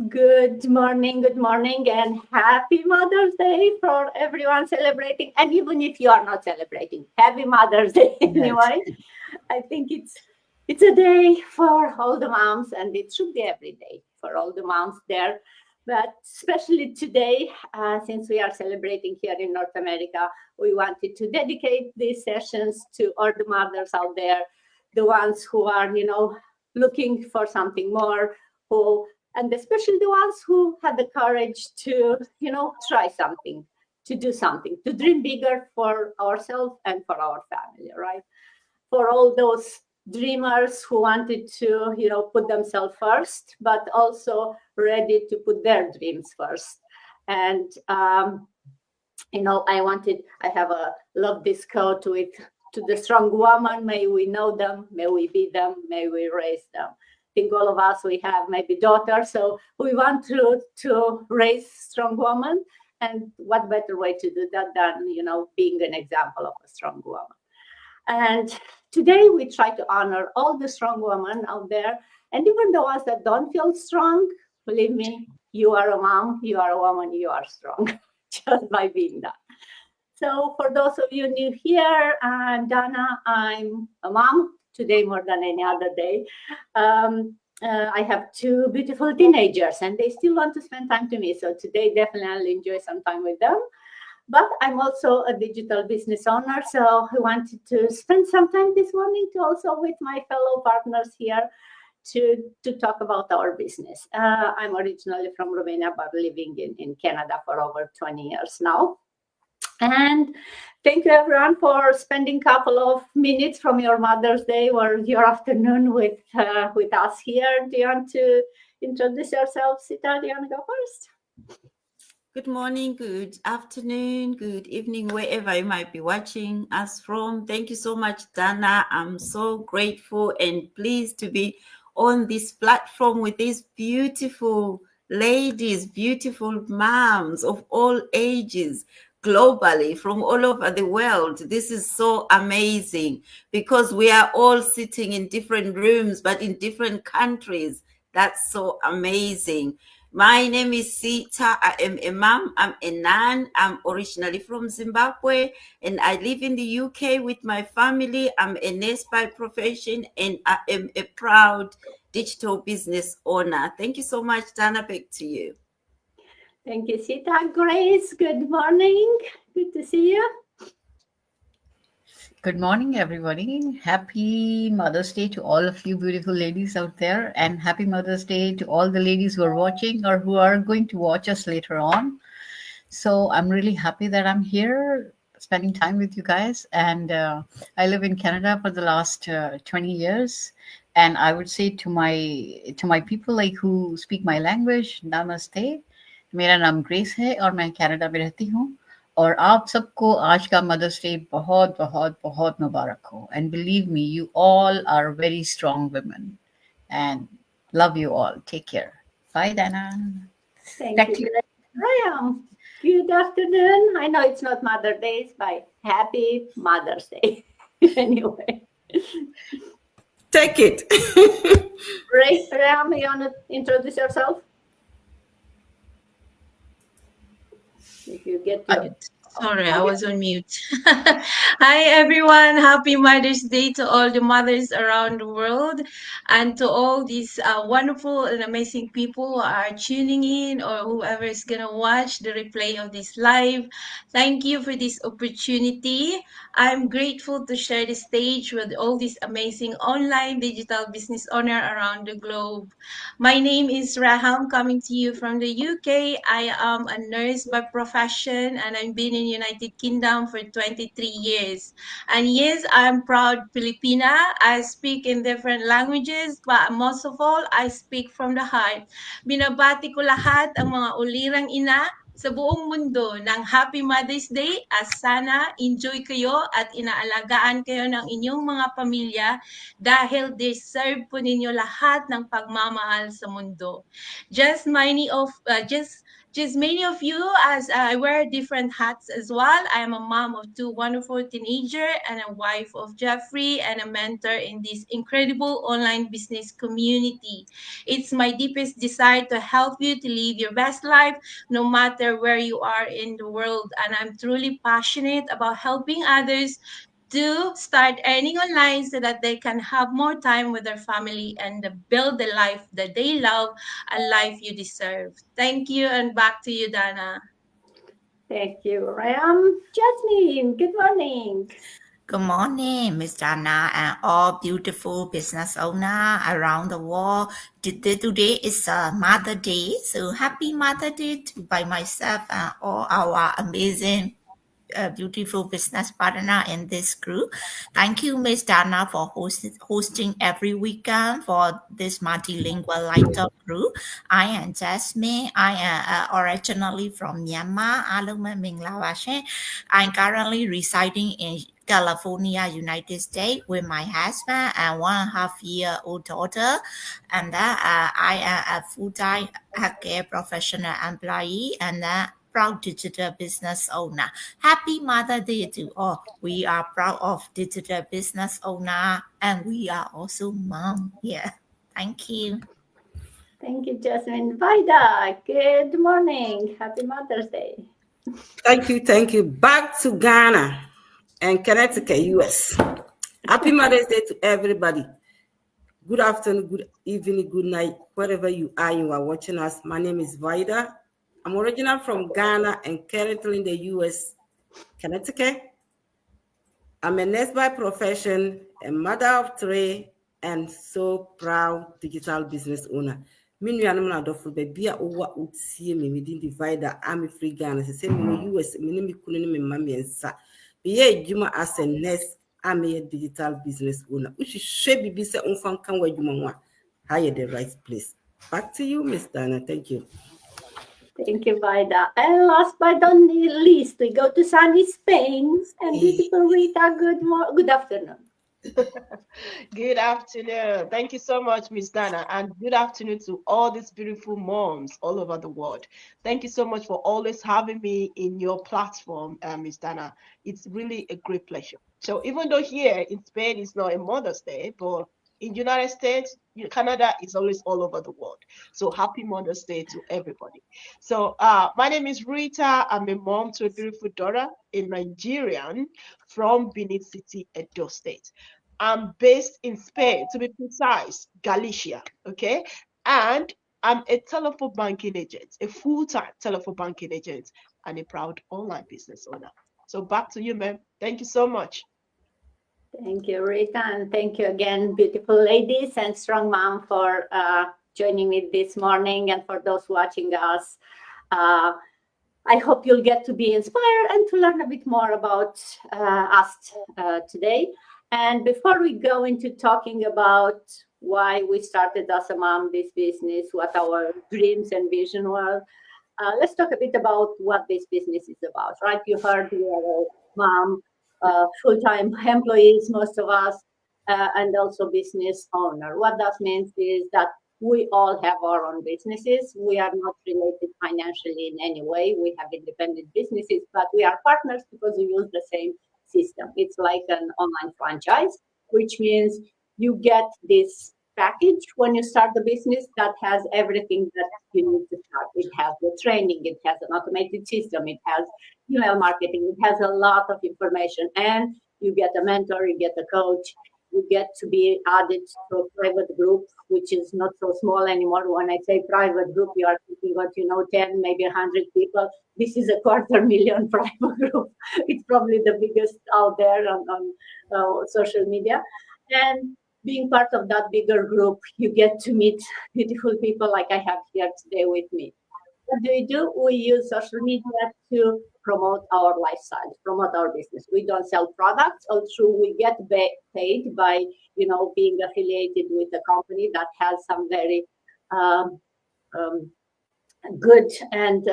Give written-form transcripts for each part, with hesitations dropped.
Good morning, and happy Mother's Day for everyone celebrating. And even if you are not celebrating, happy Mother's Day Yes. anyway. I think it's a day for all the moms, and it should be every day for all the moms there. But especially today, since we are celebrating here in North America, we wanted to dedicate these sessions to all the mothers out there, the ones who are, looking for something more, who and especially the ones who had the courage to, try something, to do something, to dream bigger for ourselves and for our family, right? For all those dreamers who wanted to, put themselves first, but also ready to put their dreams first. And I have a love this quote with to the strong woman, may we know them, may we be them, may we raise them. I think all of us, we have maybe daughters, so we want to raise strong women. And what better way to do that than, being an example of a strong woman. And today we try to honor all the strong women out there. And even the ones that don't feel strong, believe me, you are a mom, you are a woman, you are strong just by being that. So for those of you new here, I'm Dana. I'm a mom today more than any other day. I have two beautiful teenagers and they still want to spend time to me. So today definitely I'll enjoy some time with them. But I'm also a digital business owner, so I wanted to spend some time this morning to also with my fellow partners here to talk about our business. I'm originally from Romania, but living in Canada for over 20 years now. And thank you everyone for spending a couple of minutes from your Mother's Day or your afternoon with us here. Do you want to introduce yourself, Sita? Do you want to go first? Good morning, good afternoon, good evening, wherever you might be watching us from. Thank you so much, Dana. I'm so grateful and pleased to be on this platform with these beautiful ladies, beautiful moms of all ages, globally, from all over the world. This is so amazing because we are all sitting in different rooms, but in different countries. That's so amazing. My name is Sita. I am a mom. I'm a nan. I'm originally from Zimbabwe and I live in the UK with my family. I'm a nurse by profession and I am a proud digital business owner. Thank you so much, Dana. Back to you. Thank you, Sita. Grace, good morning. Good to see you. Good morning, everybody. Happy Mother's Day to all of you beautiful ladies out there, and happy Mother's Day to all the ladies who are watching or who are going to watch us later on. So I'm really happy that I'm here spending time with you guys. And I live in Canada for the last 20 years. And I would say to my people like who speak my language, Namaste. मेरा नाम grace है और मैं Canada में रहती हूँ और आप सबको आज का मदर्स डे बहुत बहुत बहुत मुबारक हो and believe me you all are very strong women and love you all take care bye Dana Thank you. Ryan, good afternoon. I know it's not Mother's Day, but happy Mother's Day. Anyway. Take it. Ryan, you want to introduce yourself? If you get your... Sorry, I was on mute. Hi, everyone. Happy Mother's Day to all the mothers around the world and to all these wonderful and amazing people who are tuning in or whoever is going to watch the replay of this live. Thank you for this opportunity. I'm grateful to share the stage with all these amazing online digital business owners around the globe. My name is Raham, coming to you from the UK. I am a nurse by profession and I've been in United Kingdom for 23 years. And yes, I'm proud Filipina. I speak in different languages, but most of all, I speak from the heart. Binabati ko lahat ang mga ulirang ina sa buong mundo ng Happy Mother's Day at sana enjoy kayo at inaalagaan kayo ng inyong mga pamilya dahil deserve po ninyo lahat ng pagmamahal sa mundo. Just just many of you, as I wear different hats as well. I am a mom of two wonderful teenagers and a wife of Jeffrey and a mentor in this incredible online business community. It's my deepest desire to help you to live your best life no matter where you are in the world. And I'm truly passionate about helping others to start earning online so that they can have more time with their family and build the life that they love, a life you deserve. Thank you, and back to you, Dana. Thank you, Ram. Jasmine, good morning. Good morning, Miss Dana, and all beautiful business owner around the world. Today is Mother Day, so happy Mother Day to by myself and all our amazing beautiful business partner in this group. Thank you, Miss Dana, for hosting every weekend for this multilingual lighter group. I am Jasmine. I am originally from Myanmar. I'm currently residing in California, United States, with my husband and 1.5-year-old daughter. And I am a full-time healthcare professional employee and proud digital business owner. Happy Mother Day to all. We are proud of digital business owner and we are also mom. Yeah. Thank you. Thank you, Jasmine. Vida, good morning. Happy Mother's Day. Thank you. Back to Ghana and Connecticut, US. Happy Mother's Day to everybody. Good afternoon, good evening, good night, wherever you are watching us. My name is Vida. I'm original from Ghana and currently in the US, Connecticut. I'm a nurse by profession, a mother of 3, and so proud digital business owner. Me I'm not for baby over would see me within divider. I'm free Ghana. Say me US, me couldn't me mammy and sa. Be Juma as a nurse. I'm a digital business owner, which should be said on fan can where you want. Hire the right place. Back to you, Miss Dana. Thank you. Thank you, Vida. And last but not least, we go to sunny Spain and beautiful Rita. Good afternoon. Good afternoon. Thank you so much, Miss Dana, and good afternoon to all these beautiful moms all over the world. Thank you so much for always having me in your platform, Miss Dana. It's really a great pleasure. So even though here in Spain it's not a Mother's Day, but in United States, Canada is always all over the world. So happy Mother's Day to everybody. So my name is Rita. I'm a mom to a beautiful daughter, a Nigerian from Benin City, Edo State. I'm based in Spain, to be precise, Galicia, okay? And I'm a telephone banking agent, a full-time telephone banking agent, and a proud online business owner. So back to you, ma'am. Thank you so much. Thank you, Rita, and thank you again, beautiful ladies and strong mom, for joining me this morning, and for those watching us. I hope you'll get to be inspired and to learn a bit more about us today. And before we go into talking about why we started as a mom this business, what our dreams and vision were, let's talk a bit about what this business is about, right? You heard we are a mom, full-time employees, most of us, and also business owner. What that means is that we all have our own businesses. We are not related financially in any way. We have independent businesses, but we are partners because we use the same system. It's like an online franchise, which means you get this package when you start the business that has everything that you need to start. It has the training, it has an automated system, it has email marketing, it has a lot of information, and you get a mentor, you get a coach, you get to be added to a private group, which is not so small anymore. When I say private group, you are thinking about, 10, maybe 100 people. This is a 250,000 private group. It's probably the biggest out there on social media. And being part of that bigger group, you get to meet beautiful people like I have here today with me. What do? We use social media to promote our lifestyle, promote our business. We don't sell products, although we get paid by, being affiliated with a company that has some very good and,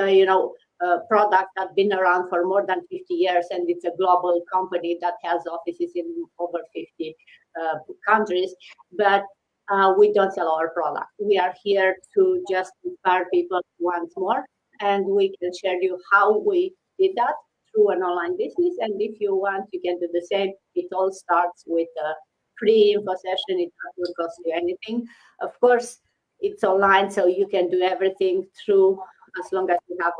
product that's been around for more than 50 years, and it's a global company that has offices in over 50 countries. But we don't sell our product. We are here to just inspire people once more and we can share you how we did that through an online business. And if you want, you can do the same. It all starts with a free info session. It doesn't cost you anything. Of course, it's online, so you can do everything through, as long as you have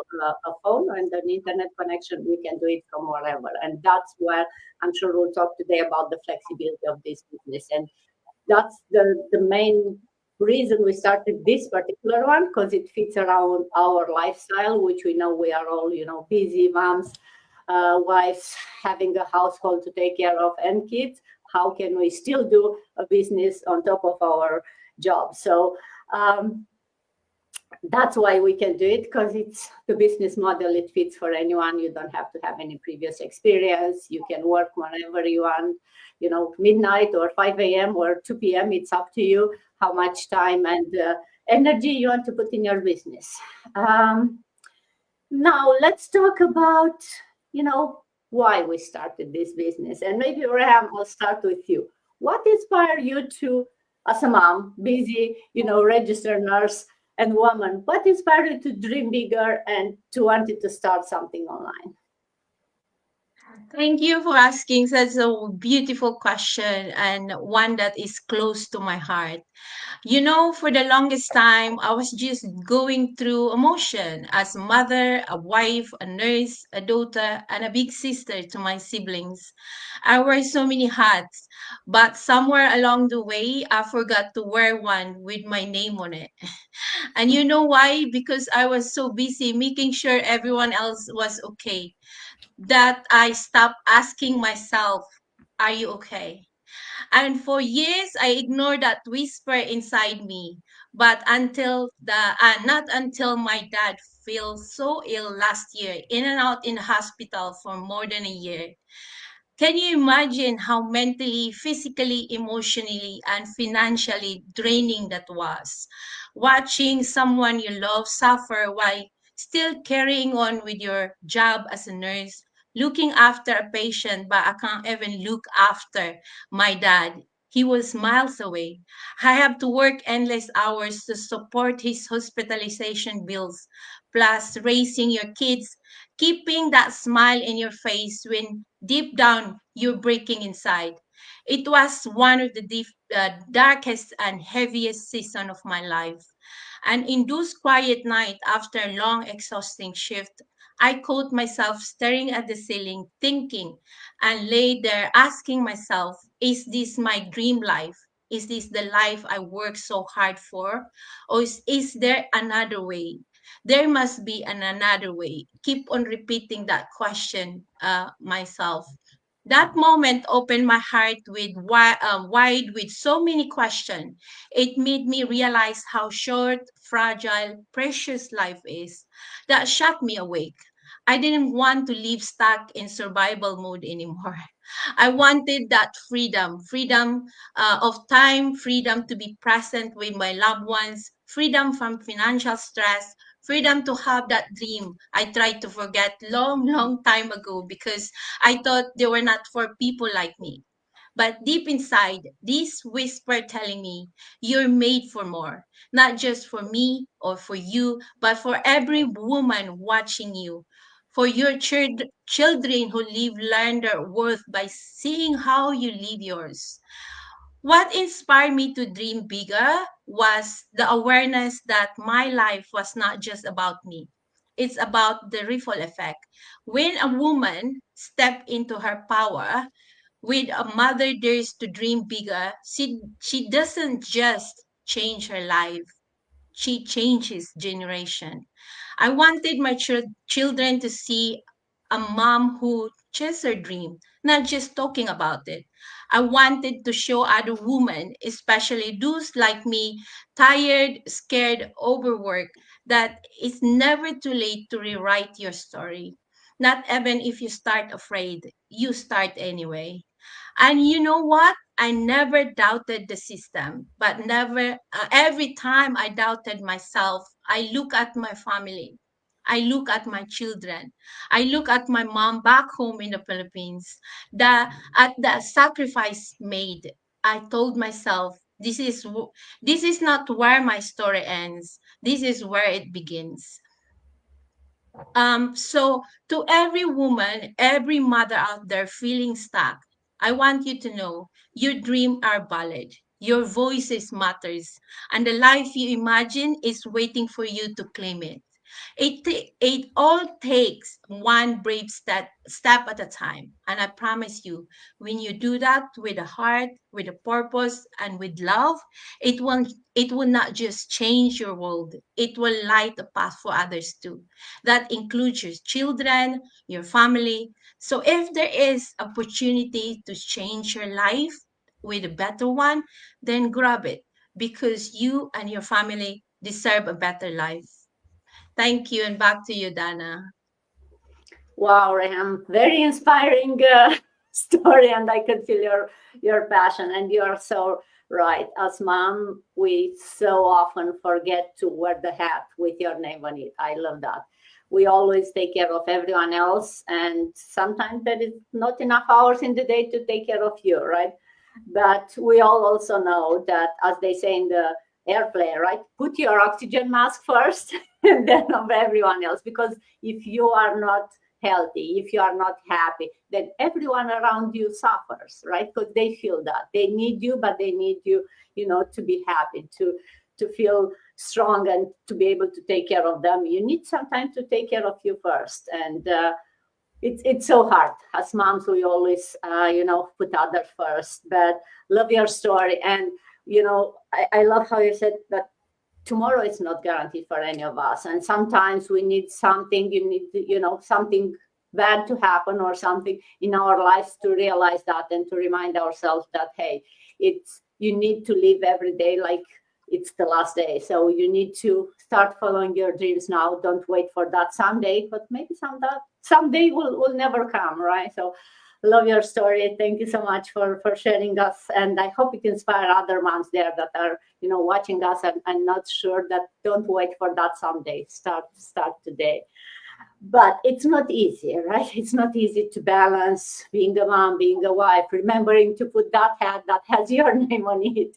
a phone and an internet connection, we can do it from wherever. And that's where I'm sure we'll talk today about the flexibility of this business. And that's the main reason we started this particular one, because it fits around our lifestyle, which we know we are all, busy moms, wives, having a household to take care of and kids. How can we still do a business on top of our job? So that's why we can do it, because it's the business model. It fits for anyone. You don't have to have any previous experience. You can work whenever you want, midnight or 5 a.m. or 2 p.m. It's up to you how much time and energy you want to put in your business. Now let's talk about, why we started this business. And maybe, Raham, I'll start with you. What inspired you to, as a mom, busy, registered nurse and woman, what inspired you to dream bigger and to wanted to start something online? Thank you for asking such a beautiful question and one that is close to my heart. For the longest time, I was just going through emotion as a mother, a wife, a nurse, a daughter, and a big sister to my siblings. I wear so many hats, but somewhere along the way, I forgot to wear one with my name on it. And you know why? Because I was so busy making sure everyone else was okay that I stopped asking myself, are you okay? And for years, I ignored that whisper inside me. But not until my dad fell so ill last year, in and out in the hospital for more than a year. Can you imagine how mentally, physically, emotionally, and financially draining that was? Watching someone you love suffer while still carrying on with your job as a nurse, looking after a patient, but I can't even look after my dad. He was miles away. I have to work endless hours to support his hospitalization bills, plus raising your kids, keeping that smile in your face when deep down you're breaking inside. It was one of the darkest and heaviest season of my life. And in those quiet nights after a long, exhausting shift, I caught myself staring at the ceiling, thinking, and lay there asking myself, is this my dream life? Is this the life I worked so hard for? Or is there another way? There must be another way. Keep on repeating that question myself. That moment opened my heart wide with so many questions. It made me realize how short, fragile, precious life is. That shocked me awake. I didn't want to live stuck in survival mode anymore. I wanted that freedom of time, freedom to be present with my loved ones, freedom from financial stress, freedom to have that dream I tried to forget long, long time ago because I thought they were not for people like me. But deep inside, this whisper telling me, you're made for more, not just for me or for you, but for every woman watching you. For your children who learn their worth by seeing how you live yours. What inspired me to dream bigger was the awareness that my life was not just about me. It's about the ripple effect. When a woman steps into her power, with a mother dares to dream bigger, she doesn't just change her life, she changes generation. I wanted my children to see a mom who chased her dream, not just talking about it. I wanted to show other women, especially those like me, tired, scared, overworked, that it's never too late to rewrite your story. Not even if you start afraid, you start anyway. And you know what? I never doubted the system, but every time I doubted myself, I look at my family. I look at my children. I look at my mom back home in the Philippines. At the sacrifice made, I told myself, this is not where my story ends. This is where it begins. So to every woman, every mother out there feeling stuck, I want you to know your dreams are valid. Your voices matters, and the life you imagine is waiting for you to claim it. It all takes one brave step at a time. And I promise you, when you do that with a heart, with a purpose, and with love, it will not just change your world. It will light a path for others too. That includes your children, your family. So if there is opportunity to change your life with a better one, then grab it because you and your family deserve a better life. Thank you, and back to you, Dana. Wow, Rehan, very inspiring story, and I can feel your passion. And you are so right. As mom, we so often forget to wear the hat with your name on it. I love that. We always take care of everyone else, and sometimes there is not enough hours in the day to take care of you, right? But we all also know that, as they say in the airplane, right? Put your oxygen mask first, and then of everyone else, because if you are not healthy, if you are not happy, then everyone around you suffers, right? Because they feel that they need you, but they need you, to be happy, to feel strong, and to be able to take care of them. You need sometimes to take care of you first, and it's so hard. As moms, we always put others first. But love your story, and I love how you said that tomorrow is not guaranteed for any of us, and sometimes we need something, something bad to happen, or something in our lives, to realize that, and to remind ourselves that, hey, you need to live every day like it's the last day. So you need to start following your dreams now. Don't wait for that someday, but maybe someday will never come, right? So love your story. Thank you so much for sharing us, and I hope it inspire other moms there that are watching us, and not sure, that don't wait for that someday. Start today. But it's not easy, right? It's not easy to balance being a mom, being a wife, remembering to put that hat that has your name on it.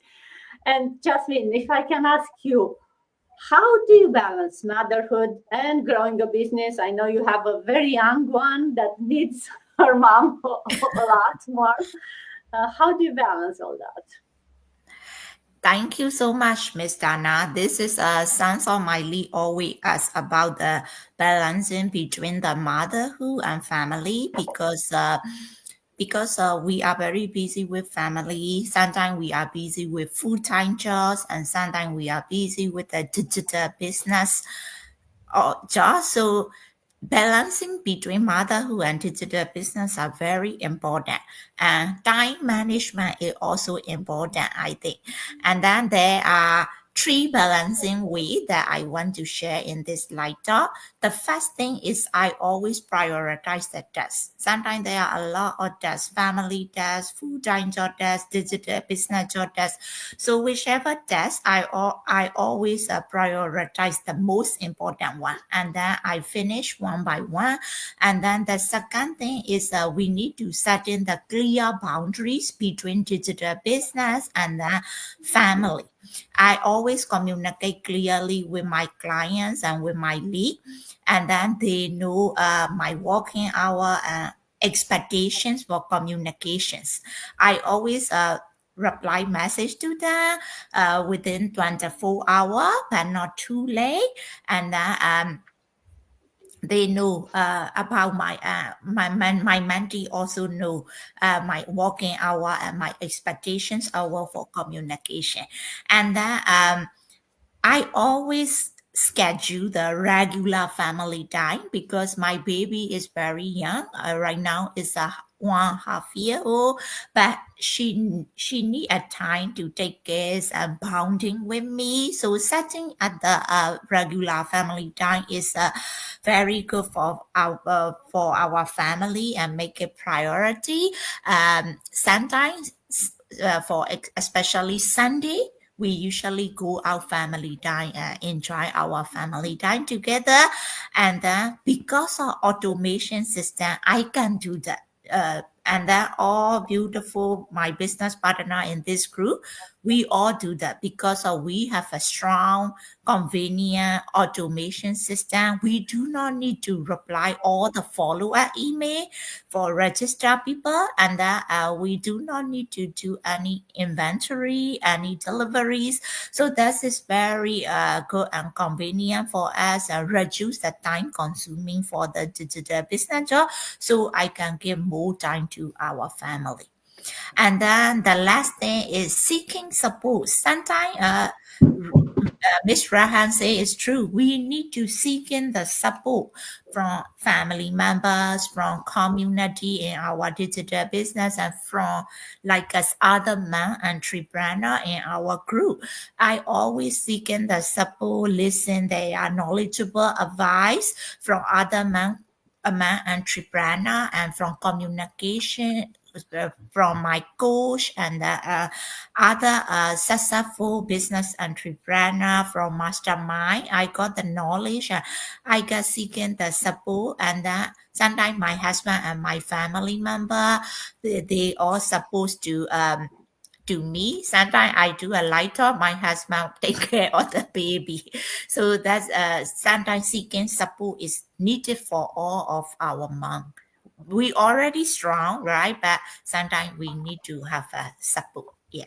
And Jasmine, if I can ask you, how do you balance motherhood and growing a business? I know you have a very young one that needs her mom a lot more. How do you balance all that? Thank you so much, Miss Dana. This is sounds on my lead always ask about the balancing between the motherhood and family, because we are very busy with family. Sometimes we are busy with full-time jobs, and sometimes we are busy with the digital business or jobs. So balancing between motherhood and digital business are very important, and time management is also important, I think. And then there are three balancing ways that I want to share in this light talk. The first thing is I always prioritize the tasks. Sometimes there are a lot of tasks: family tasks, full-time job tasks, digital business job tasks. So whichever task, I always prioritize the most important one, and then I finish one by one. And then the second thing is we need to set in the clear boundaries between digital business and the family. I always communicate clearly with my clients and with my lead, and then they know my working hour and expectations for communications. I always reply message to them within 24 hours, but not too late. And they know about my mentee also know my working hour and my expectations hour for communication. And then I always schedule the regular family time because my baby is very young. Right now is a 1.5 year old, but she need a time to take care and bonding with me. So setting at the regular family time is very good for our family and make it priority. Sometimes for especially Sunday, we usually go out family time and enjoy our family time together. And because of automation system, I can do that. And they're all beautiful. My business partner in this group, we all do that because we have a strong, convenient automation system. We do not need to reply all the follow-up email for register people, and that we do not need to do any inventory, any deliveries. So this is very good and convenient for us, reduce the time consuming for the digital business job, so I can give more time to our family. And then the last thing is seeking support. Sometimes Ms. Rahan say it's true. We need to seek in the support from family members, from community in our digital business, and from like us other man entrepreneur in our group. I always seek in the support, listen, they are knowledgeable advice from other man entrepreneur and from communication from my coach and other successful business entrepreneur from mastermind. I got the knowledge. I got seeking the support, and sometimes my husband and my family member, they all supposed to me. Sometimes I do a lighter, my husband take care of the baby. So that's sometimes seeking support is needed for all of our mom. We already strong, right? But sometimes we need to have a support. Yeah.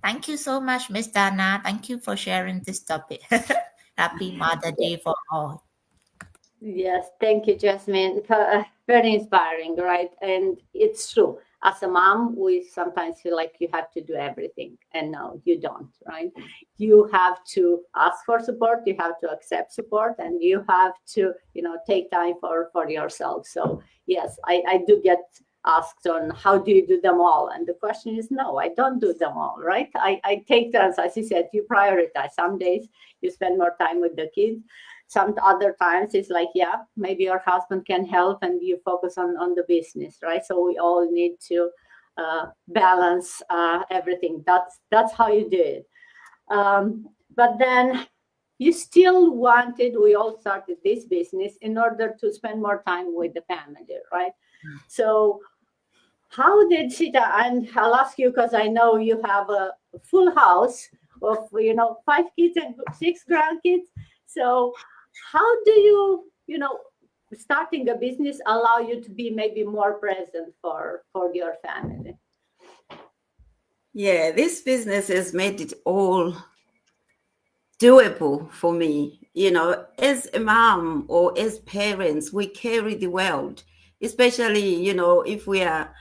Thank you so much, Miss Dana. Thank you for sharing this topic. Happy Mother Day for all. Yes, thank you, Jasmine. Very inspiring, right? And it's true. As a mom, we sometimes feel like you have to do everything, and no, you don't, right? You have to ask for support, you have to accept support, and you have to, take time for yourself. So yes, I do get asked on how do you do them all, and the question is no, I don't do them all, right? I take turns, as you said, you prioritize. Some days you spend more time with the kids. Some other times it's like, yeah, maybe your husband can help and you focus on the business, right? So we all need to balance everything. That's how you do it. But then you still wanted, we all started this business in order to spend more time with the family, right? So how did Sita, and I'll ask you because I know you have a full house of 5 kids and 6 grandkids. So how do you starting a business allow you to be maybe more present for your family? Yeah, this business has made it all doable for me. As a mom or as parents, we carry the world, especially, if we are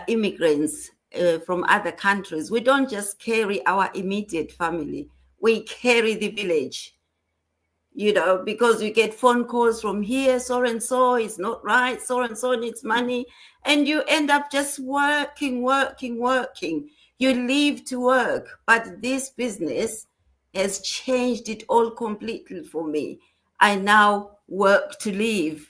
immigrants from other countries. We don't just carry our immediate family, we carry the village. Because we get phone calls from here, so and so is not right, so and so needs money, and you end up just working. You leave to work. But this business has changed it all completely for me. I now work to live,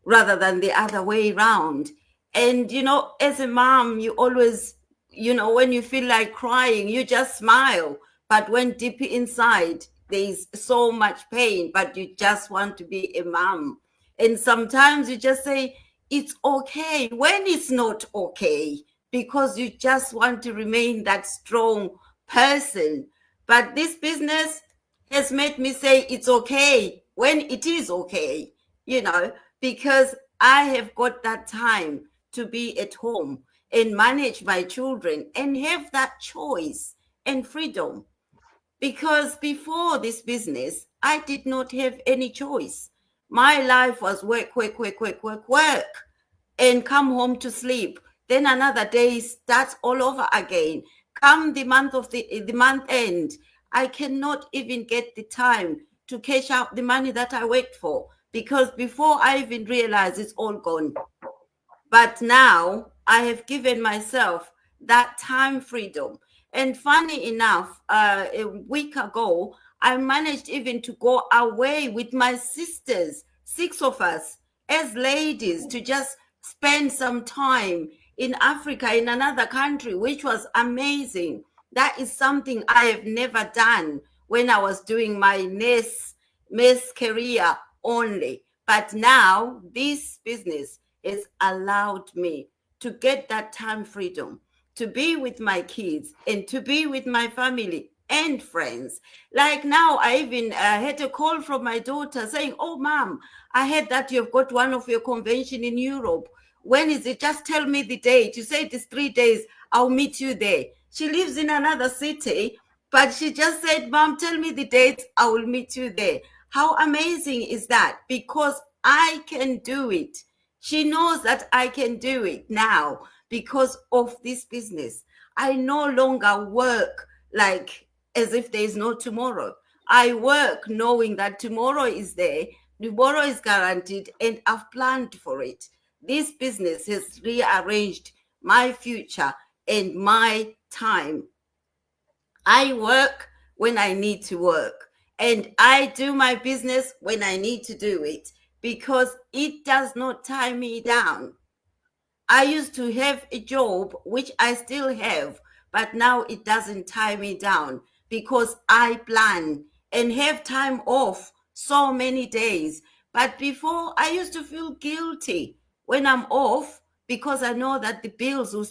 rather than the other way around. And, as a mom, you always, when you feel like crying, you just smile. But when deep inside, there's so much pain, but you just want to be a mom. And sometimes you just say, it's okay when it's not okay, because you just want to remain that strong person. But this business has made me say it's okay when it is okay, because I have got that time to be at home and manage my children and have that choice and freedom. Because before this business, I did not have any choice. My life was work, and come home to sleep. Then another day starts all over again. Come the month end, I cannot even get the time to cash out the money that I worked for, because before I even realize it's all gone. But now I have given myself that time freedom. And funny enough, a week ago, I managed even to go away with my sisters, 6 of us, as ladies, to just spend some time in Africa, in another country, which was amazing. That is something I have never done when I was doing my nurse career only. But now this business has allowed me to get that time freedom, to be with my kids and to be with my family and friends. Like now, I even had a call from my daughter saying, "Oh, Mom, I heard that you've got one of your convention in Europe. When is it? Just tell me the date. You say it is 3 days. I'll meet you there." She lives in another city, but she just said, "Mom, tell me the date. I will meet you there." How amazing is that? Because I can do it. She knows that I can do it now because of this business. I no longer work like as if there is no tomorrow. I work knowing that tomorrow is there, tomorrow is guaranteed, and I've planned for it. This business has rearranged my future and my time. I work when I need to work, and I do my business when I need to do it because it does not tie me down. I used to have a job, which I still have, but now it doesn't tie me down because I plan and have time off so many days. But before, I used to feel guilty when I'm off because I know that the bills will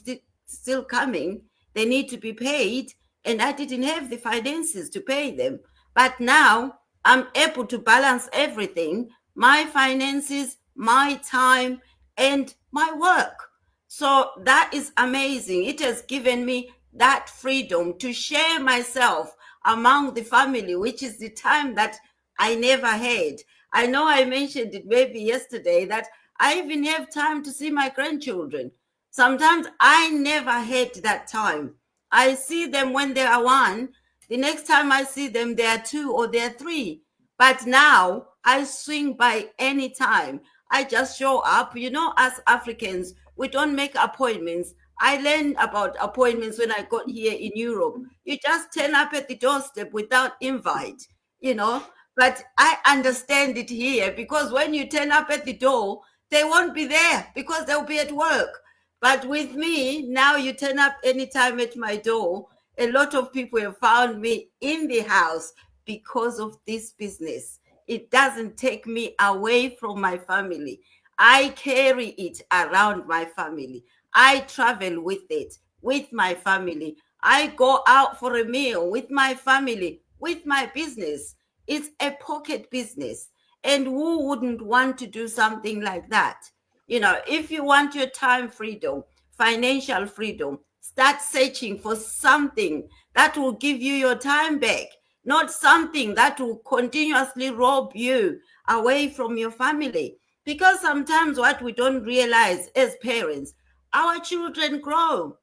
still coming. They need to be paid, and I didn't have the finances to pay them. But now I'm able to balance everything, my finances, my time, and my work. So that is amazing. It has given me that freedom to share myself among the family, which is the time that I never had. I know I mentioned it maybe yesterday that I even have time to see my grandchildren. Sometimes I never had that time. I see them when they are 1. The next time I see them, they are 2 or they are 3. But now I swing by any time. I just show up. You know, as Africans, we don't make appointments. I learned about appointments when I got here in Europe. You just turn up at the doorstep without invite, you know. But I understand it here because when you turn up at the door, they won't be there because they'll be at work. But with me, now you turn up anytime at my door. A lot of people have found me in the house because of this business. It doesn't take me away from my family. I carry it around my family. I travel with it, with my family. I go out for a meal with my family, with my business. It's a pocket business. And who wouldn't want to do something like that? You know, if you want your time freedom, financial freedom, start searching for something that will give you your time back, not something that will continuously rob you away from your family. Because sometimes what we don't realize as parents, our children grow.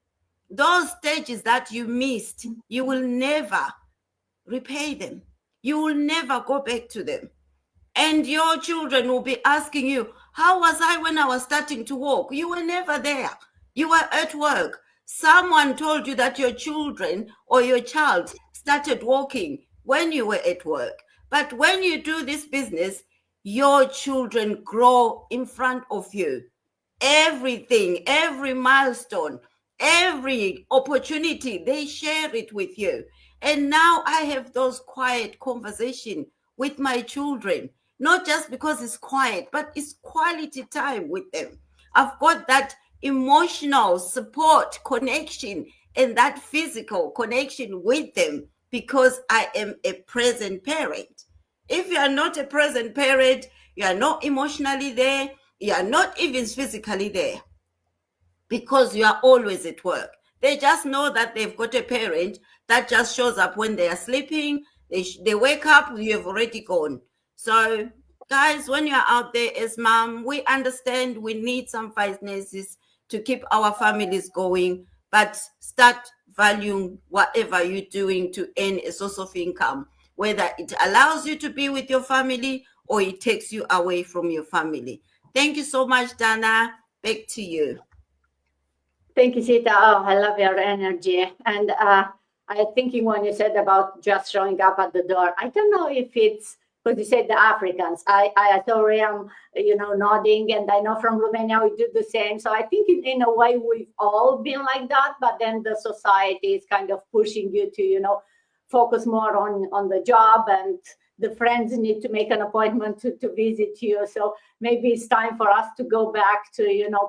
Those stages that you missed, you will never repay them. You will never go back to them. And your children will be asking you, how was I when I was starting to walk? You were never there. You were at work. Someone told you that your children or your child started walking when you were at work. But when you do this business, your children grow in front of you. Everything, every milestone, every opportunity, they share it with you. And now I have those quiet conversations with my children, not just because it's quiet, but it's quality time with them. I've got that emotional support connection and that physical connection with them because I am a present parent. If you are not a present parent, you are not emotionally there, you are not even physically there because you are always at work. They just know that they've got a parent that just shows up when they are sleeping. They wake up, you have already gone. So, guys, when you're out there as mom, we understand we need some finances to keep our families going, but start valuing whatever you're doing to earn a source of income, whether it allows you to be with your family or it takes you away from your family. Thank you so much, Dana. Back to you. Thank you, Sita. Oh, I love your energy. And I'm thinking when you said about just showing up at the door, I don't know if it's because you said the Africans. I saw Riam, nodding, and I know from Romania we do the same. So I think in a way we've all been like that, but then the society is kind of pushing you to, focus more on the job and the friends need to make an appointment to visit you. So maybe it's time for us to go back to,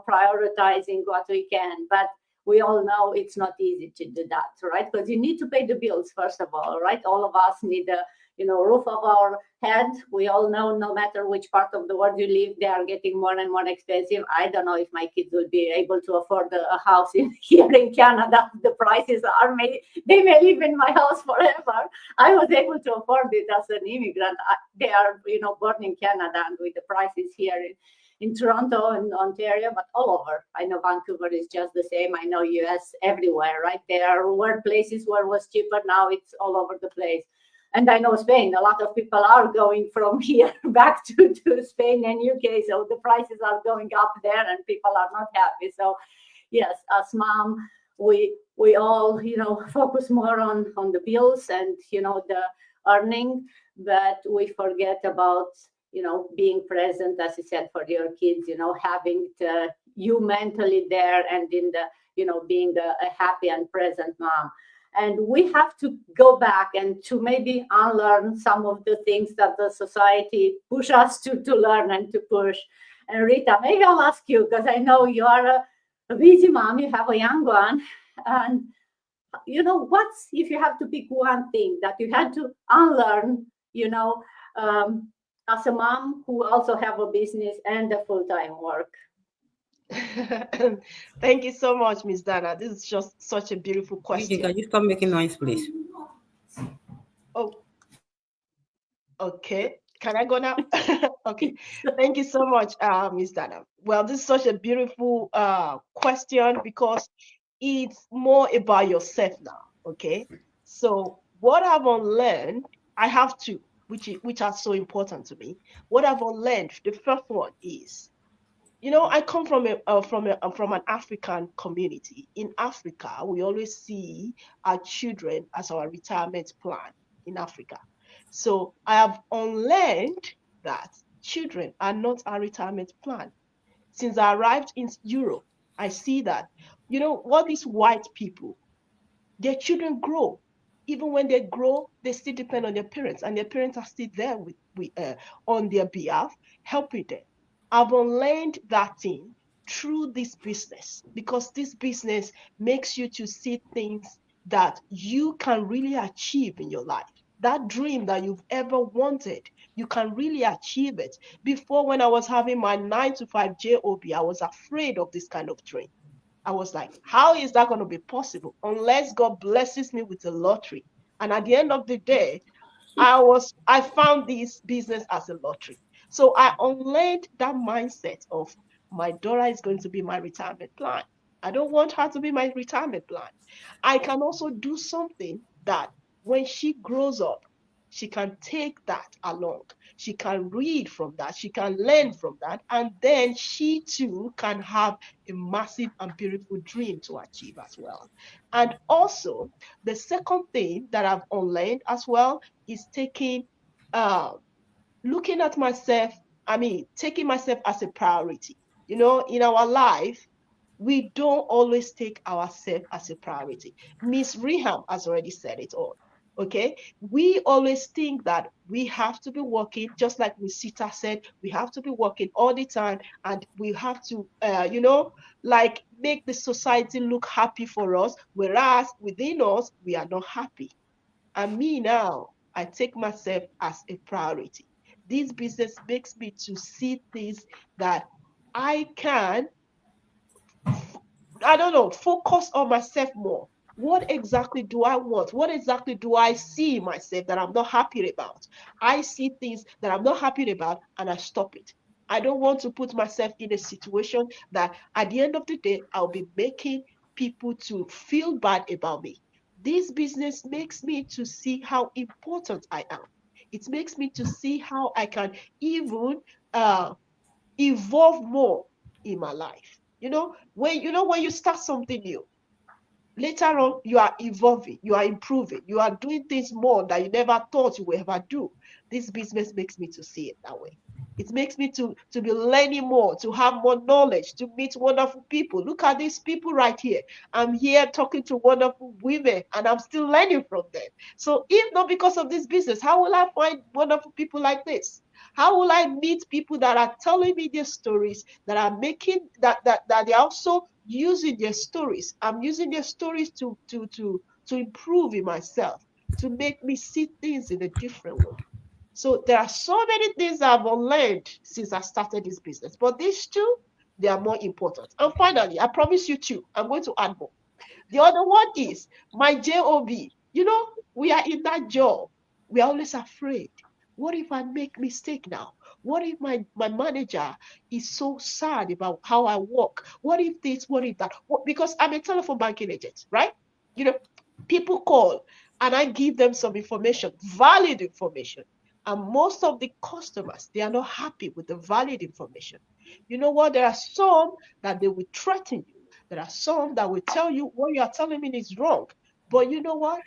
prioritizing what we can. But we all know it's not easy to do that, right? Because you need to pay the bills, first of all, right? All of us need a roof of our head. We all know no matter which part of the world you live, they are getting more and more expensive. I don't know if my kids will be able to afford a house here in Canada. The prices they may live in my house forever. I was able to afford it as an immigrant. They are, born in Canada, and with the prices here in Toronto and Ontario, but all over. I know Vancouver is just the same. I know US everywhere, right? There were places where it was cheaper. Now it's all over the place. And I know Spain, a lot of people are going from here back to Spain and UK. So the prices are going up there and people are not happy. So yes, as mom, we all, focus more on the bills and, the earning, but we forget about, being present, as you said, for your kids, having you mentally there and in the, being a happy and present mom. And we have to go back and to maybe unlearn some of the things that the society push us to learn and to push. And Rita, maybe I'll ask you, because I know you are a busy mom, you have a young one. And, what's, if you have to pick one thing that you had to unlearn, as a mom who also have a business and a full-time work? Thank you so much, Miss Dana. This is just such a beautiful question. Can you stop making noise, please? Oh, okay. Can I go now? Okay. Thank you so much, Miss Dana. Well, this is such a beautiful question because it's more about yourself now. Okay. So what I've unlearned, I have two, which are so important to me. What I've unlearned, the first one is, I come from an African community. In Africa, we always see our children as our retirement plan in Africa. So I have unlearned that children are not our retirement plan. Since I arrived in Europe, I see that, what these white people, their children grow. Even when they grow, they still depend on their parents, and their parents are still there on their behalf, helping them. I've unlearned that thing through this business, because this business makes you to see things that you can really achieve in your life. That dream that you've ever wanted, you can really achieve it. Before, when I was having my 9-to-5 job, I was afraid of this kind of dream. I was like, how is that going to be possible unless God blesses me with a lottery? And at the end of the day, I found this business as a lottery. So I unlearned that mindset of my daughter is going to be my retirement plan. I don't want her to be my retirement plan. I can also do something that when she grows up, she can take that along. She can read from that. She can learn from that. And then she too can have a massive and beautiful dream to achieve as well. And also, the second thing that I've unlearned as well is looking at myself, taking myself as a priority. In our life, we don't always take ourselves as a priority. Miss Reham has already said it all. Okay, we always think that we have to be working, just like Miss Sita said, we have to be working all the time, and we have to, make the society look happy for us, whereas within us, we are not happy. And me now, I take myself as a priority. This business makes me to see things that I can, focus on myself more. What exactly do I want? What exactly do I see myself that I'm not happy about? I see things that I'm not happy about and I stop it. I don't want to put myself in a situation that at the end of the day, I'll be making people to feel bad about me. This business makes me to see how important I am. It makes me to see how I can even evolve more in my life. When you start something new, later on, you are evolving, you are improving, you are doing things more that you never thought you would ever do. This business makes me to see it that way. It makes me to be learning more, to have more knowledge, to meet wonderful people. Look at these people right here. I'm here talking to wonderful women, and I'm still learning from them. So if not because of this business, how will I find wonderful people like this? How will I meet people that are telling me their stories, that are making that they're also using their stories? I'm using their stories to improve in myself, to make me see things in a different way. So there are so many things I've learned since I started this business, but these two, they are more important. And finally, I promise you two, I'm going to add more. The other one is my job. You know, we are in that job. We are always afraid. What if I make mistake now? What if my manager is so sad about how I work? What if this, what if that? Because I'm a telephone banking agent, right? You know, people call and I give them some information, valid information. And most of the customers, they are not happy with the valid information. You know what? There are some that they will threaten you. There are some that will tell you what you are telling me is wrong. But you know what?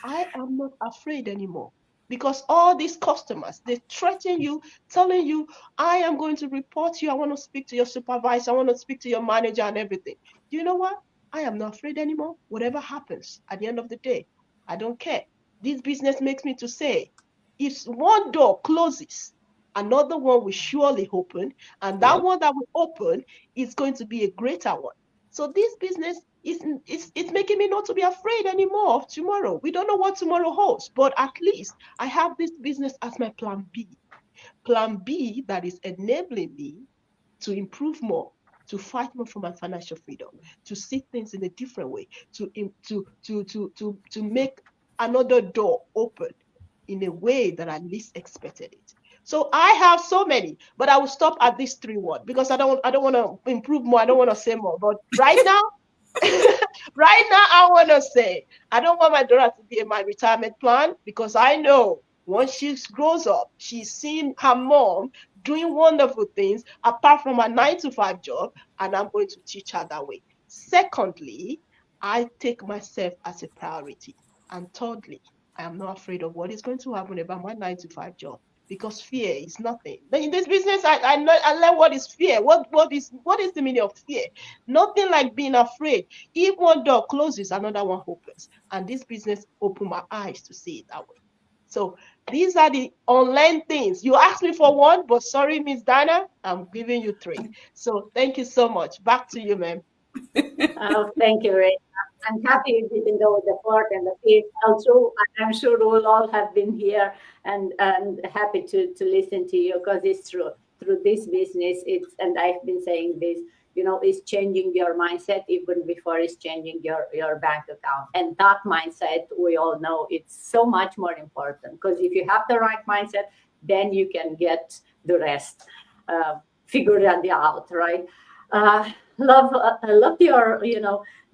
I am not afraid anymore because all these customers, they threaten you, telling you, I am going to report you. I want to speak to your supervisor. I want to speak to your manager and everything. Do you know what? I am not afraid anymore. Whatever happens at the end of the day, I don't care. This business makes me to say, if one door closes, another one will surely open, and that one that will open is going to be a greater one. So this business it's making me not to be afraid anymore of tomorrow. We don't know what tomorrow holds, but at least I have this business as my plan B. Plan B that is enabling me to improve more, to fight more for my financial freedom, to see things in a different way, to make another door open in a way that I least expected it. So I have so many, but I will stop at this 3-1 because I don't want to improve more. I don't want to say more. But right now, I want to say I don't want my daughter to be in my retirement plan because I know once she grows up, she's seen her mom doing wonderful things apart from a 9-to-5 job, and I'm going to teach her that way. Secondly, I take myself as a priority. And thirdly, I am not afraid of what is going to happen about my 9-to-5 job because fear is nothing. But in this business, I learn what is fear. What is the meaning of fear? Nothing like being afraid. If one door closes, another one opens. And this business opened my eyes to see it that way. So these are the online things. You asked me for one, but sorry, Miss Dana, I'm giving you 3. So thank you so much. Back to you, ma'am. Oh, thank you, Ray. I'm happy you didn't know the 4th and the 5th. Also, I'm sure we'll all have been here and happy to listen to you because it's true. Through this business, and I've been saying this, it's changing your mindset even before it's changing your bank account. And that mindset, we all know, it's so much more important because if you have the right mindset, then you can get the rest figured out, right? Love your,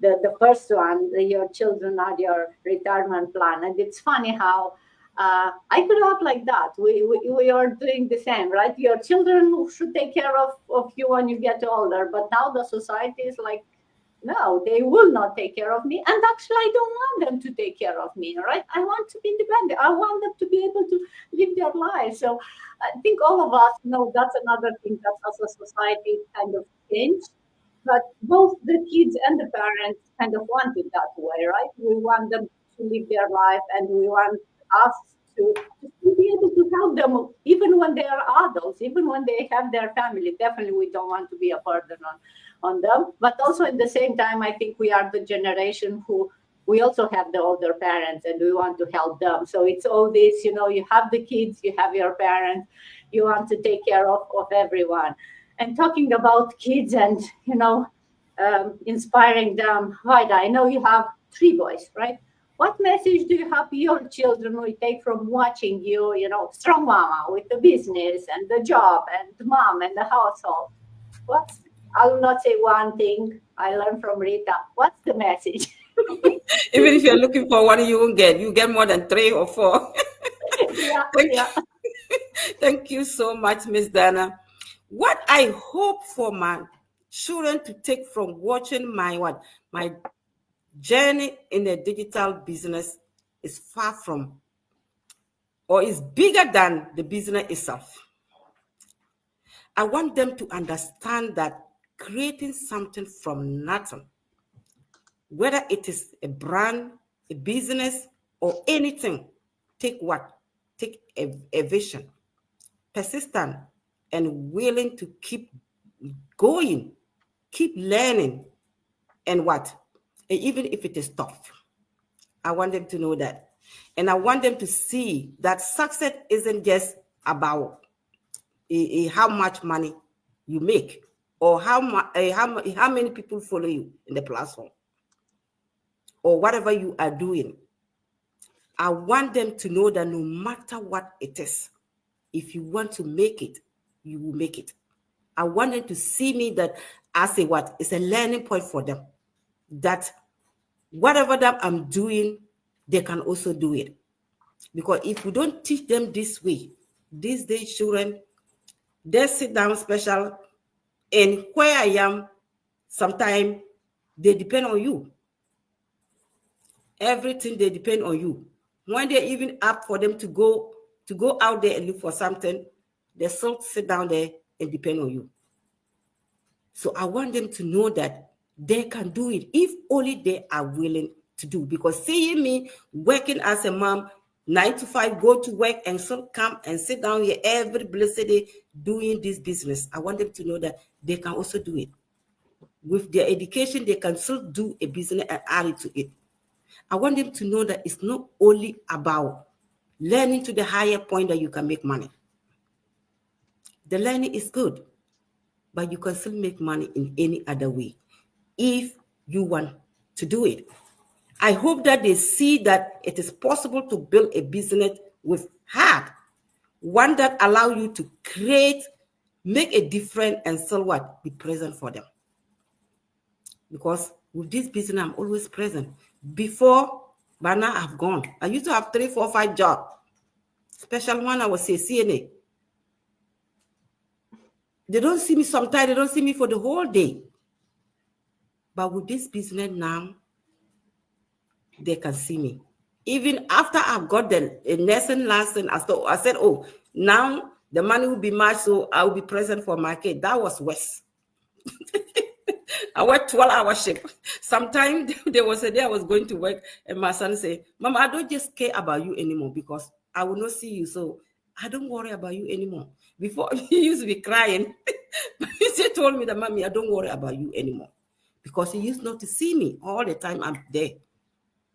the first one, your children are your retirement plan. And it's funny how I grew up like that. We are doing the same, right? Your children should take care of you when you get older. But now the society is like, no, they will not take care of me. And actually, I don't want them to take care of me, right? I want to be independent. I want them to be able to live their lives. So I think all of us know that's another thing that as a society kind of changed. But both the kids and the parents kind of want it that way, right? We want them to live their life and we want us to be able to help them even when they are adults, even when they have their family. Definitely we don't want to be a burden on them. But also at the same time, I think we are the generation who we also have the older parents and we want to help them. So it's all this, you have the kids, you have your parents, you want to take care of everyone. And talking about kids and, inspiring them, Vaida, I know you have 3 boys, right? What message do you have your children will take from watching you, strong mama with the business and the job and the mom and the household? I will not say one thing I learned from Rita. What's the message? Even if you're looking for one, you get more than 3 or 4. Thank you so much, Miss Dana. What I hope for my children to take from watching my journey in a digital business is far from or is bigger than the business itself. I want them to understand that creating something from nothing, whether it is a brand, a business, or anything, take what? Take a vision, persistent, and willing to keep going, keep learning, and what? And even if it is tough, I want them to know that. And I want them to see that success isn't just about how much money you make or how many people follow you in the platform or whatever you are doing. I want them to know that no matter what it is, if you want to make it, you will make it. I want them to see me that as a what? It's a learning point for them. That whatever that I'm doing, they can also do it. Because if we don't teach them this way, these days children, they sit down special, and where I am, sometimes they depend on you. Everything they depend on you. When they're even up for them to go out there and look for something, they still sit down there and depend on you. So I want them to know that they can do it if only they are willing to do. Because seeing me working as a mom, 9 to 5, go to work and still come and sit down here every blessed day doing this business, I want them to know that they can also do it. With their education, they can still do a business and add it to it. I want them to know that it's not only about learning to the higher point that you can make money. The learning is good, but you can still make money in any other way if you want to do it. I hope that they see that it is possible to build a business with heart, one that allows you to create, make a difference, and still what? Be present for them. Because with this business, I'm always present. Before, by now I've gone. I used to have 3, 4, 5 jobs. Special one, I was a CNA. They don't see me sometimes, they don't see me for the whole day. But with this business now, they can see me. Even after I've got the nursing license, I said, oh, now the money will be much, so I will be present for my kid. That was worse. I worked 12-hour shift. Sometimes there was a day I was going to work and my son said, Mama, I don't just care about you anymore because I will not see you. So I don't worry about you anymore. Before he used to be crying. But he told me that, Mommy, I don't worry about you anymore. Because he used not to see me all the time I'm there.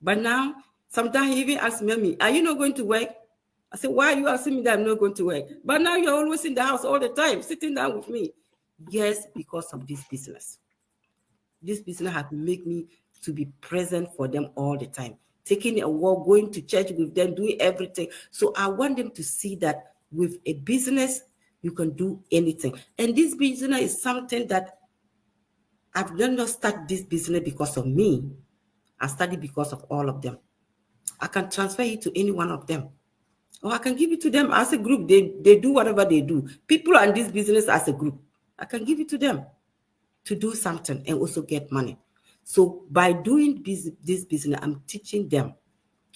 But now, sometimes he even asks me, are you not going to work? I said, why are you asking me that I'm not going to work? But now you're always in the house all the time, sitting down with me. Yes, because of this business. This business has made me to be present for them all the time. Taking a walk, going to church with them, doing everything. So I want them to see that with a business, you can do anything. And this business is something that I've not started this business because of me. I studied because of all of them. I can transfer it to any one of them. Or I can give it to them as a group. They do whatever they do. People are in this business as a group. I can give it to them to do something and also get money. So by doing this business, I'm teaching them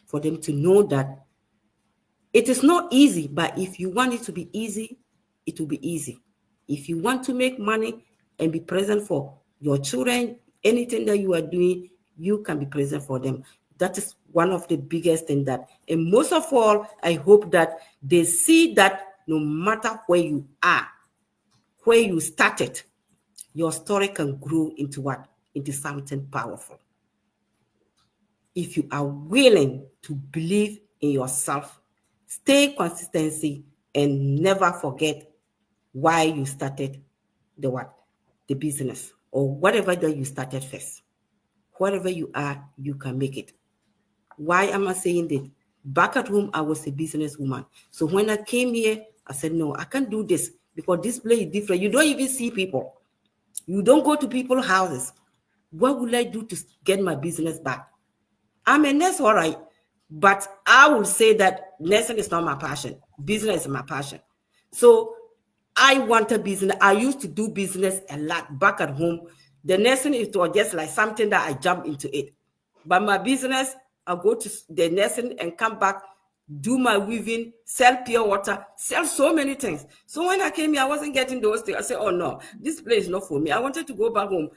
for them to know that it is not easy, but if you want it to be easy, it will be easy. If you want to make money and be present for your children, anything that you are doing, you can be present for them. That is one of the biggest things that, and most of all, I hope that they see that no matter where you are, where you started, your story can grow into what? Into something powerful. If you are willing to believe in yourself, stay consistency, and never forget why you started the business or whatever that you started first. Wherever you are, you can make it. Why am I saying that? Back at home, I was a businesswoman. So when I came here, I said, no, I can't do this because this place is different. You don't even see people. You don't go to people's houses. What will I do to get my business back? I'm a nurse, all right, but I will say that nursing is not my passion. Business is my passion. So I want a business. I used to do business a lot back at home. The nursing is just like something that I jump into it. But my business, I'll go to the nursing and come back, do my weaving, sell pure water, sell so many things. So when I came here, I wasn't getting those things. I said, oh no, this place is not for me. I wanted to go back home.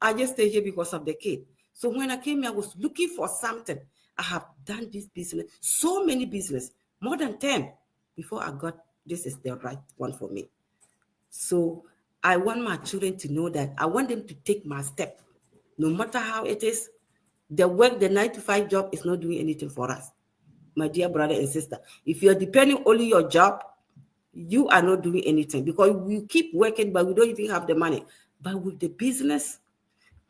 I just stayed here because of the kid. So when I came here, I was looking for something. I have done this business, so many business, more than 10, before I got, this is the right one for me. So I want my children to know that I want them to take my step. No matter how it is, the work, the 9-to-5 job is not doing anything for us. My dear brother and sister, if you're depending only your job, you are not doing anything, because we keep working, but we don't even have the money. But with the business,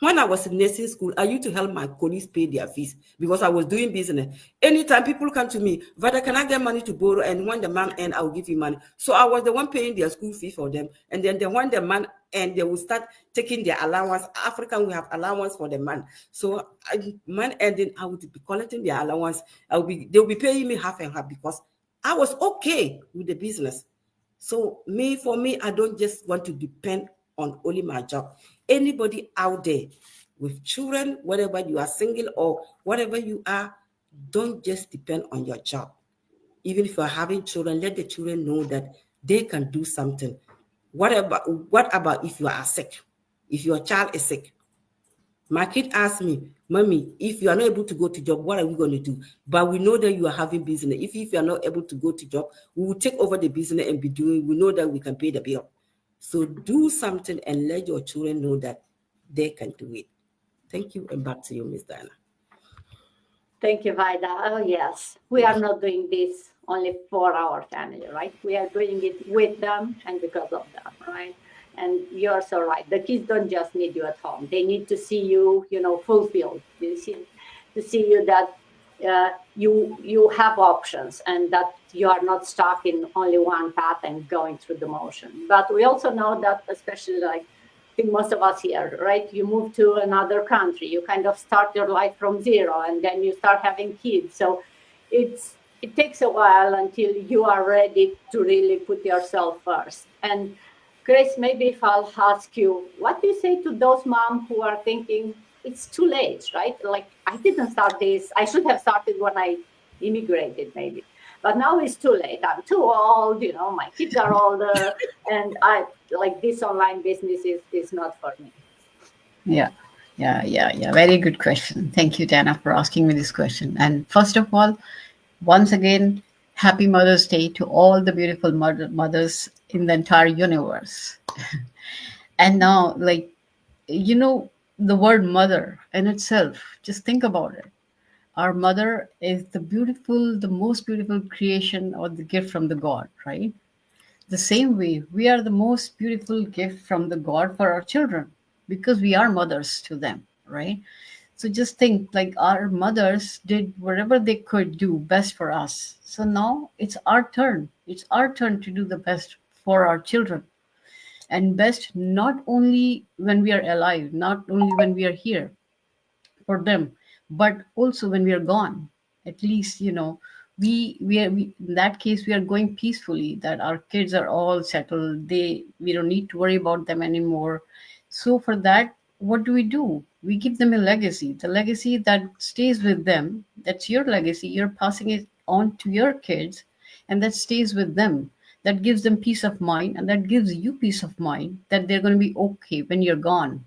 when I was in nursing school, I used to help my colleagues pay their fees because I was doing business. Anytime people come to me, Vada, can I get money to borrow? And when the man ends, I will give you money. So I was the one paying their school fee for them. And then when the man ends, they will start taking their allowance. African, we have allowance for the man. So man ending, I would be collecting their allowance. They'll be paying me half and half because I was okay with the business. So for me, I don't just want to depend on only my job. Anybody out there with children, whether you are single or whatever you are, don't just depend on your job. Even if you're having children, let the children know that they can do something. What about if you are sick? If your child is sick? My kid asked me, Mommy, if you are not able to go to job, what are we going to do? But we know that you are having business. If you are not able to go to job, we will take over the business and be doing. We know that we can pay the bill. So do something and let your children know that they can do it. Thank you, and back to you, Ms. Diana. Thank you, Vida. Oh, yes. We are not doing this only for our family, right? We are doing it with them and because of them, right? And you're so right. The kids don't just need you at home. They need to see you, fulfilled. To see you that you have options and that you are not stuck in only one path and going through the motion. But we also know that, especially I think most of us here, right? You move to another country, you kind of start your life from zero, and then you start having kids. So it takes a while until you are ready to really put yourself first. And Grace, maybe if I'll ask you, what do you say to those moms who are thinking it's too late, right? Like, I didn't start this. I should have started when I immigrated, maybe. But now it's too late. I'm too old, my kids are older, and this online business is not for me. Yeah. Very good question. Thank you, Dana, for asking me this question. And first of all, once again, happy Mother's Day to all the beautiful mothers in the entire universe. And now, the word mother in itself, just think about it. Our mother is the most beautiful creation or the gift from the God, right? The same way, we are the most beautiful gift from the God for our children because we are mothers to them, right? So just think, like, our mothers did whatever they could do best for us. So now it's our turn. It's our turn to do the best for our children. And best not only when we are alive, not only when we are here for them, but also when we are gone. At least, we in that case, we are going peacefully, that our kids are all settled. We don't need to worry about them anymore. So for that, what do? We give them a legacy, the legacy that stays with them. That's your legacy. You're passing it on to your kids, and that stays with them. That gives them peace of mind, and that gives you peace of mind that they're going to be okay when you're gone.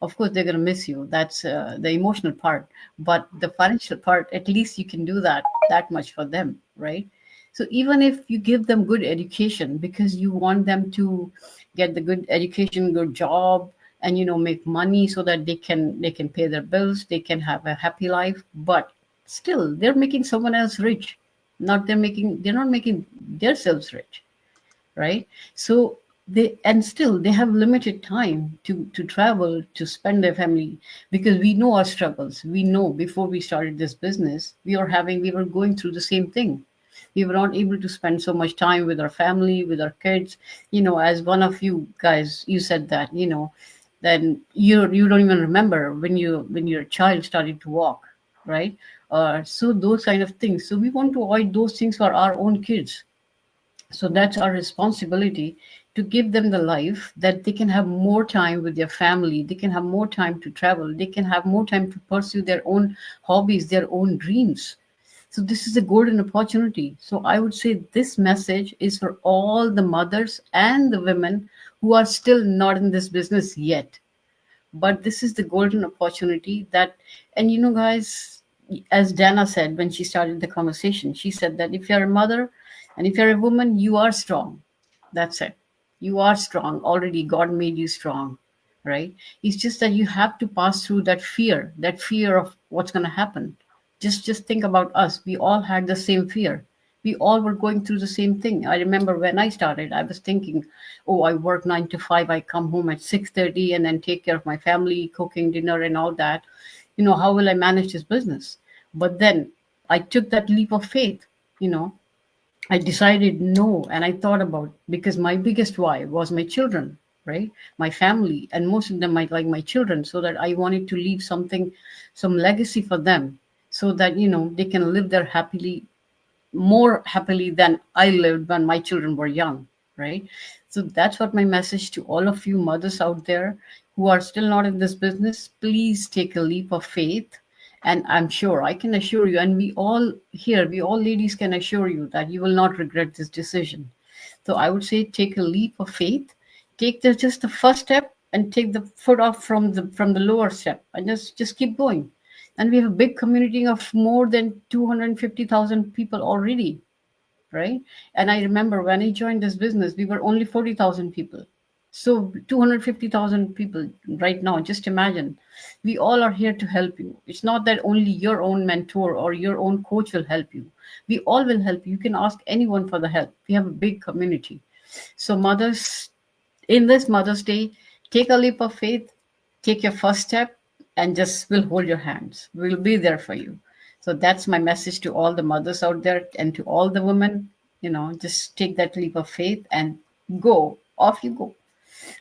Of course, they're going to miss you. That's the emotional part. But the financial part, at least you can do that much for them, right? So even if you give them good education because you want them to get the good education, good job, and make money so that they can pay their bills, they can have a happy life, but still they're making someone else rich. They're not making themselves rich, right? So they have limited time to travel, to spend their family, because we know our struggles. We know before we started this business, we were going through the same thing. We were not able to spend so much time with our family, with our kids. As one of you guys, you said that, then you don't even remember when your child started to walk, right? So those kind of things. So we want to avoid those things for our own kids. So that's our responsibility, to give them the life that they can have more time with their family, they can have more time to travel, they can have more time to pursue their own hobbies, their own dreams. So this is a golden opportunity. So I would say this message is for all the mothers and the women who are still not in this business yet. But this is the golden opportunity that, and guys, as Dana said when she started the conversation, she said that if you're a mother and if you're a woman, you are strong. That's it. You are strong already. God made you strong, right? It's just that you have to pass through that fear of what's going to happen. Just think about us. We all had the same fear. We all were going through the same thing. I remember when I started, I was thinking, oh, I work 9 to 5, I come home at 6:30 and then take care of my family, cooking dinner and all that. How will I manage this business? But then I took that leap of faith. I decided no, and I thought about, because my biggest why was my children, right? My family, and most of them might like my children, so that I wanted to leave something, some legacy for them, so that they can live there happily, more happily than I lived when my children were young, right? So that's what my message to all of you mothers out there who are still not in this business. Please take a leap of faith. And I'm sure, I can assure you, and we all here, we all ladies can assure you that you will not regret this decision. So I would say take a leap of faith, take just the first step, and take the foot off from the lower step, and just keep going. And we have a big community of more than 250,000 people already, right? And I remember when I joined this business, we were only 40,000 people. So 250,000 people right now, just imagine. We all are here to help you. It's not that only your own mentor or your own coach will help you. We all will help you. You can ask anyone for the help. We have a big community. So mothers, in this Mother's Day, take a leap of faith, take your first step, and just we'll hold your hands. We'll be there for you. So that's my message to all the mothers out there and to all the women. Just take that leap of faith and go. Off you go.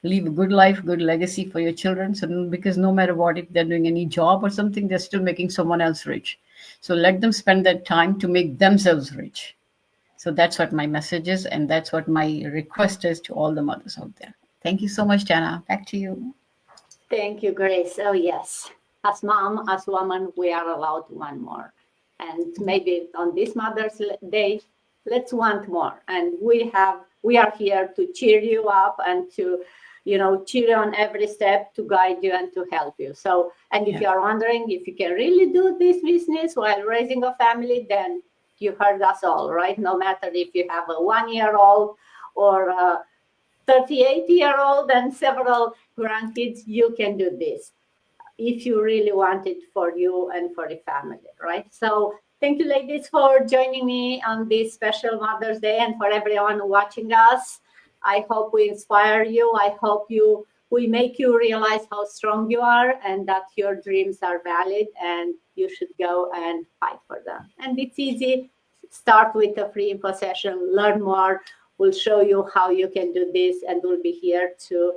Leave a good life, good legacy for your children. So because no matter what, if they're doing any job or something, they're still making someone else rich. So let them spend that time to make themselves rich. So that's what my message is, and that's what my request is to all the mothers out there. Thank you so much, Jana. Back to you. Thank you, Grace. Oh, yes. As mom, as woman, we are allowed one more. And maybe on this Mother's Day, let's want more. And we are here to cheer you up and to, cheer you on every step, to guide you and to help you. So, and if you are wondering if you can really do this business while raising a family, then you heard us all, right? No matter if you have a 1-year-old or a 38-year-old and several grandkids, you can do this if you really want it for you and for the family, right? So thank you, ladies, for joining me on this special Mother's Day, and for everyone watching us. I hope we inspire you. I hope we make you realize how strong you are and that your dreams are valid and you should go and fight for them. And it's easy. Start with a free info session, learn more. We'll show you how you can do this, and we'll be here to,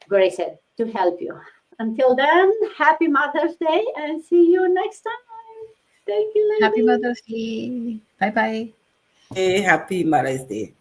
Grace said, to help you. Until then, happy Mother's Day, and see you next time. Thank you, ladies. Happy Mother's Day. Bye-bye. Hey, happy Mother's Day.